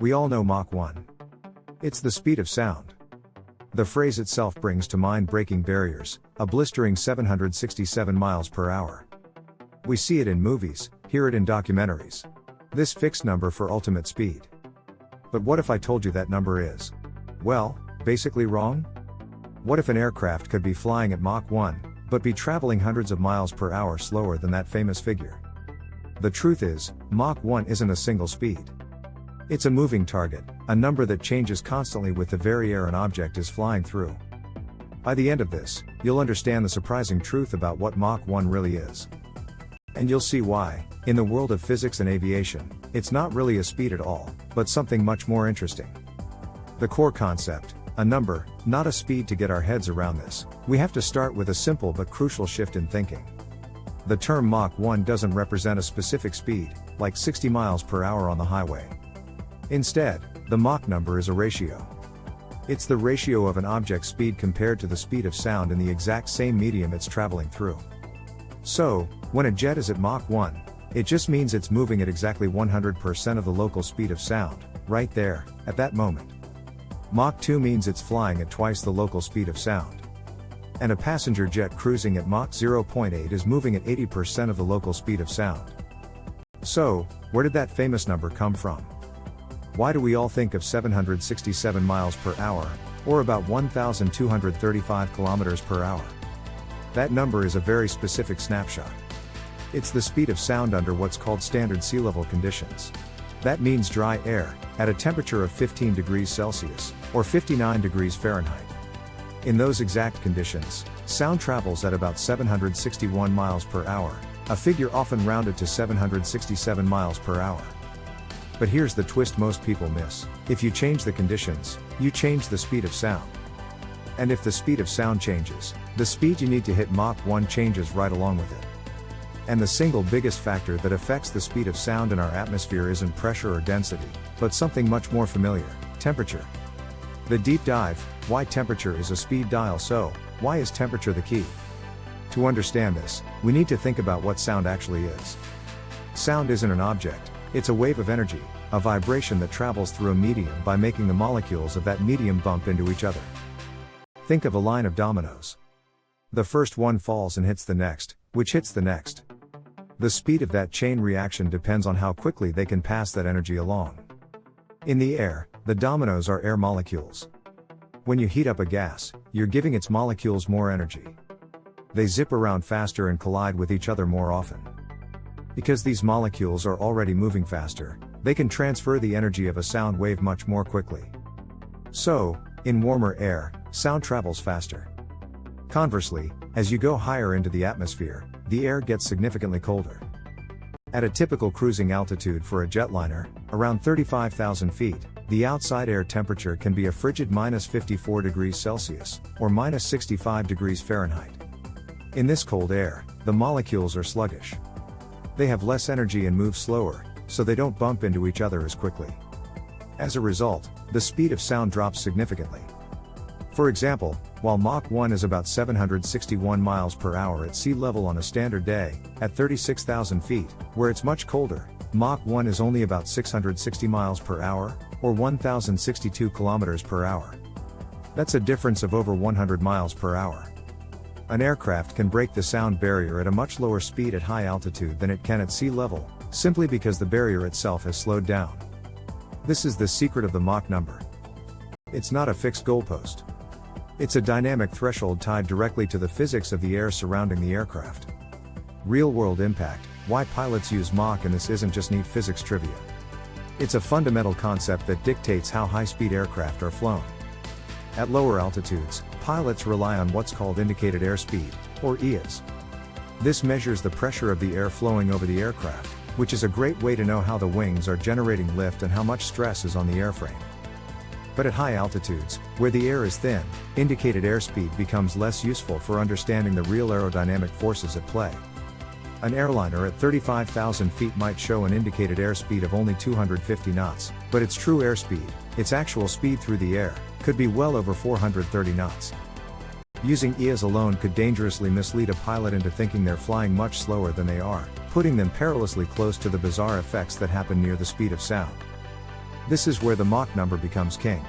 We all know Mach 1. It's the speed of sound. The phrase itself brings to mind breaking barriers, a blistering 767 miles per hour. We see it in movies, hear it in documentaries. This fixed number for ultimate speed. But what if I told you that number is, well, basically wrong? What if an aircraft could be flying at Mach 1, but be traveling hundreds of miles per hour slower than that famous figure? The truth is, Mach 1 isn't a single speed. It's a moving target, a number that changes constantly with the very air an object is flying through. By the end of this, you'll understand the surprising truth about what Mach 1 really is. And you'll see why, in the world of physics and aviation, it's not really a speed at all, but something much more interesting. The core concept, a number, not a speed. To get our heads around this, we have to start with a simple but crucial shift in thinking. The term Mach 1 doesn't represent a specific speed, like 60 miles per hour on the highway. Instead, the Mach number is a ratio. It's the ratio of an object's speed compared to the speed of sound in the exact same medium it's traveling through. So, when a jet is at Mach 1, it just means it's moving at exactly 100% of the local speed of sound, right there, at that moment. Mach 2 means it's flying at twice the local speed of sound. And a passenger jet cruising at Mach 0.8 is moving at 80% of the local speed of sound. So, where did that famous number come from? Why do we all think of 767 miles per hour, or about 1,235 kilometers per hour? That number is a very specific snapshot. It's the speed of sound under what's called standard sea level conditions. That means dry air, at a temperature of 15 degrees Celsius, or 59 degrees Fahrenheit. In those exact conditions, sound travels at about 761 miles per hour, a figure often rounded to 767 miles per hour. But here's the twist most people miss: if you change the conditions, you change the speed of sound. And if the speed of sound changes, the speed you need to hit Mach 1 changes right along with it. And the single biggest factor that affects the speed of sound in our atmosphere isn't pressure or density, but something much more familiar: temperature. The deep dive: why temperature is a speed dial. So, why is temperature the key? To understand this, we need to think about what sound actually is. Sound isn't an object, it's a wave of energy, a vibration that travels through a medium by making the molecules of that medium bump into each other. Think of a line of dominoes. The first one falls and hits the next, which hits the next. The speed of that chain reaction depends on how quickly they can pass that energy along. In the air, the dominoes are air molecules. When you heat up a gas, you're giving its molecules more energy. They zip around faster and collide with each other more often. Because these molecules are already moving faster, they can transfer the energy of a sound wave much more quickly. So, in warmer air, sound travels faster. Conversely, as you go higher into the atmosphere, the air gets significantly colder. At a typical cruising altitude for a jetliner, around 35,000 feet, the outside air temperature can be a frigid -54 degrees Celsius, or -65 degrees Fahrenheit. In this cold air, the molecules are sluggish. They have less energy and move slower, so they don't bump into each other as quickly. As a result, the speed of sound drops significantly. For example, while Mach 1 is about 761 miles per hour at sea level on a standard day, at 36,000 feet, where it's much colder, Mach 1 is only about 660 miles per hour, or 1,062 kilometers per hour. That's a difference of over 100 miles per hour. An aircraft can break the sound barrier at a much lower speed at high altitude than it can at sea level, simply because the barrier itself has slowed down. This is the secret of the Mach number. It's not a fixed goalpost. It's a dynamic threshold tied directly to the physics of the air surrounding the aircraft. Real-world impact: why pilots use Mach. And this isn't just neat physics trivia. It's a fundamental concept that dictates how high-speed aircraft are flown. At lower altitudes, pilots rely on what's called indicated airspeed, or IAS. This measures the pressure of the air flowing over the aircraft, which is a great way to know how the wings are generating lift and how much stress is on the airframe. But at high altitudes, where the air is thin, indicated airspeed becomes less useful for understanding the real aerodynamic forces at play. An airliner at 35,000 feet might show an indicated airspeed of only 250 knots, but its true airspeed, its actual speed through the air, could be well over 430 knots. Using IAS alone could dangerously mislead a pilot into thinking they're flying much slower than they are, putting them perilously close to the bizarre effects that happen near the speed of sound. This is where the Mach number becomes king.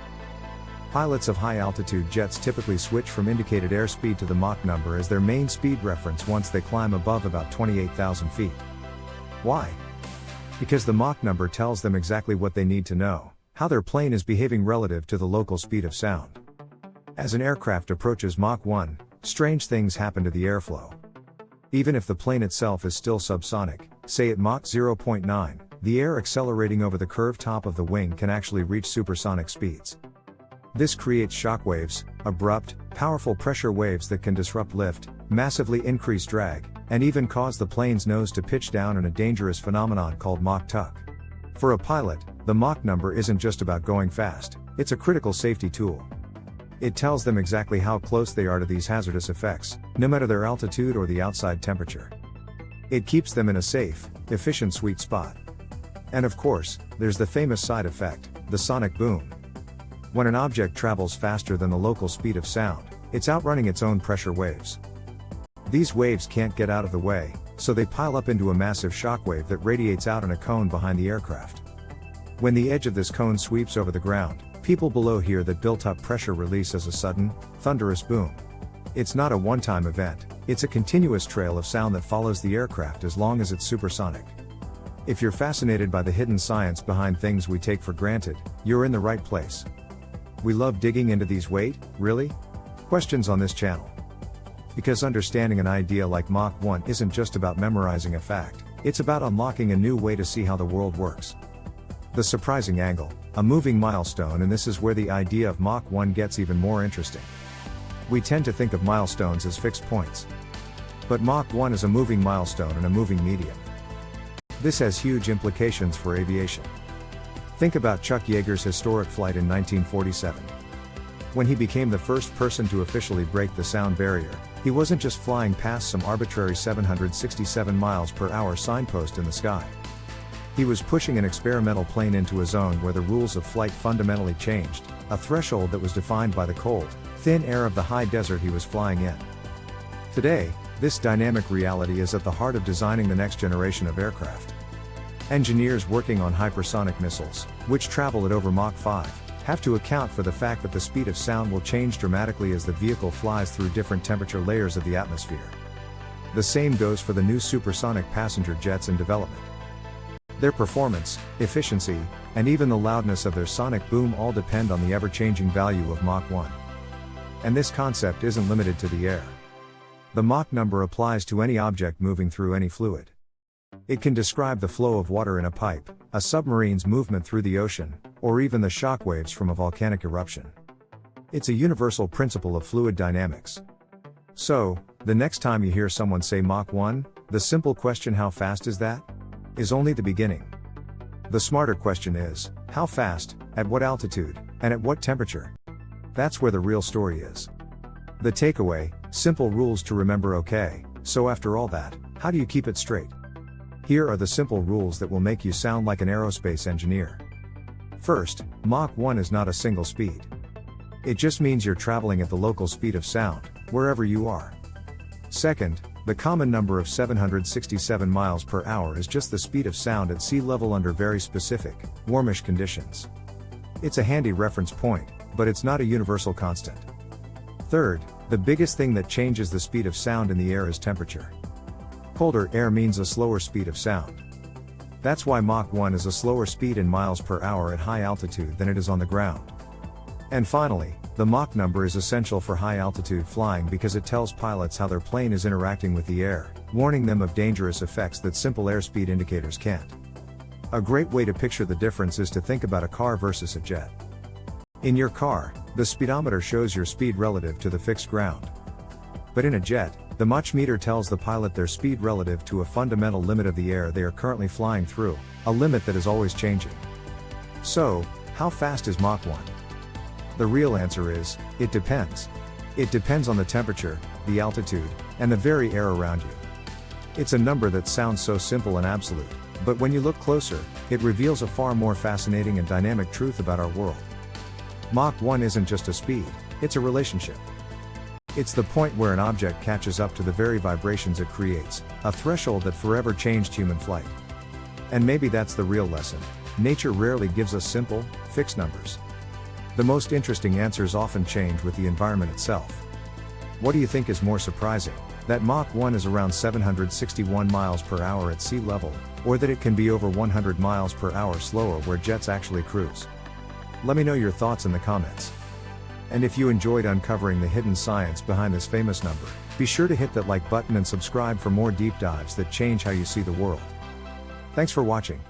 Pilots of high-altitude jets typically switch from indicated airspeed to the Mach number as their main speed reference once they climb above about 28,000 feet. Why? Because the Mach number tells them exactly what they need to know, how their plane is behaving relative to the local speed of sound. As an aircraft approaches Mach 1, strange things happen to the airflow. Even if the plane itself is still subsonic, say at Mach 0.9, the air accelerating over the curved top of the wing can actually reach supersonic speeds. This creates shockwaves, abrupt, powerful pressure waves that can disrupt lift, massively increase drag, and even cause the plane's nose to pitch down in a dangerous phenomenon called Mach tuck. For a pilot, the Mach number isn't just about going fast, it's a critical safety tool. It tells them exactly how close they are to these hazardous effects, no matter their altitude or the outside temperature. It keeps them in a safe, efficient sweet spot. And of course, there's the famous side effect, the sonic boom. When an object travels faster than the local speed of sound, it's outrunning its own pressure waves. These waves can't get out of the way, so they pile up into a massive shockwave that radiates out in a cone behind the aircraft. When the edge of this cone sweeps over the ground, people below hear that built-up pressure release as a sudden, thunderous boom. It's not a one-time event, it's a continuous trail of sound that follows the aircraft as long as it's supersonic. If you're fascinated by the hidden science behind things we take for granted, you're in the right place. We love digging into these really? questions on this channel. Because understanding an idea like Mach 1 isn't just about memorizing a fact, it's about unlocking a new way to see how the world works. The surprising angle, a moving milestone, and this is where the idea of Mach 1 gets even more interesting. We tend to think of milestones as fixed points. But Mach 1 is a moving milestone and a moving medium. This has huge implications for aviation. Think about Chuck Yeager's historic flight in 1947. When he became the first person to officially break the sound barrier, he wasn't just flying past some arbitrary 767 miles per hour signpost in the sky. He was pushing an experimental plane into a zone where the rules of flight fundamentally changed, a threshold that was defined by the cold, thin air of the high desert he was flying in. Today, this dynamic reality is at the heart of designing the next generation of aircraft. Engineers working on hypersonic missiles, which travel at over Mach 5, have to account for the fact that the speed of sound will change dramatically as the vehicle flies through different temperature layers of the atmosphere. The same goes for the new supersonic passenger jets in development. Their performance, efficiency, and even the loudness of their sonic boom all depend on the ever-changing value of Mach 1. And this concept isn't limited to the air. The Mach number applies to any object moving through any fluid. It can describe the flow of water in a pipe, a submarine's movement through the ocean, or even the shock waves from a volcanic eruption. It's a universal principle of fluid dynamics. So, the next time you hear someone say Mach 1, the simple question, how fast is that? Is only the beginning. The smarter question is, how fast, at what altitude, and at what temperature? That's where the real story is. The takeaway, simple rules to remember. Okay, so after all that, how do you keep it straight? Here are the simple rules that will make you sound like an aerospace engineer. First, Mach 1 is not a single speed. It just means you're traveling at the local speed of sound, wherever you are. Second, the common number of 767 miles per hour is just the speed of sound at sea level under very specific, warmish conditions. It's a handy reference point, but it's not a universal constant. Third, the biggest thing that changes the speed of sound in the air is temperature. Colder air means a slower speed of sound. That's why Mach 1 is a slower speed in miles per hour at high altitude than it is on the ground. And finally, the Mach number is essential for high altitude flying because it tells pilots how their plane is interacting with the air, warning them of dangerous effects that simple airspeed indicators can't. A great way to picture the difference is to think about a car versus a jet. In your car, the speedometer shows your speed relative to the fixed ground. But in a jet, the Mach meter tells the pilot their speed relative to a fundamental limit of the air they are currently flying through, a limit that is always changing. So, how fast is Mach 1? The real answer is, it depends. It depends on the temperature, the altitude, and the very air around you. It's a number that sounds so simple and absolute, but when you look closer, it reveals a far more fascinating and dynamic truth about our world. Mach 1 isn't just a speed, it's a relationship. It's the point where an object catches up to the very vibrations it creates, a threshold that forever changed human flight. And maybe that's the real lesson. Nature rarely gives us simple, fixed numbers. The most interesting answers often change with the environment itself. What do you think is more surprising? That Mach 1 is around 761 miles per hour at sea level, or that it can be over 100 miles per hour slower where jets actually cruise? Let me know your thoughts in the comments. And if you enjoyed uncovering the hidden science behind this famous number, be sure to hit that like button and subscribe for more deep dives that change how you see the world. Thanks for watching.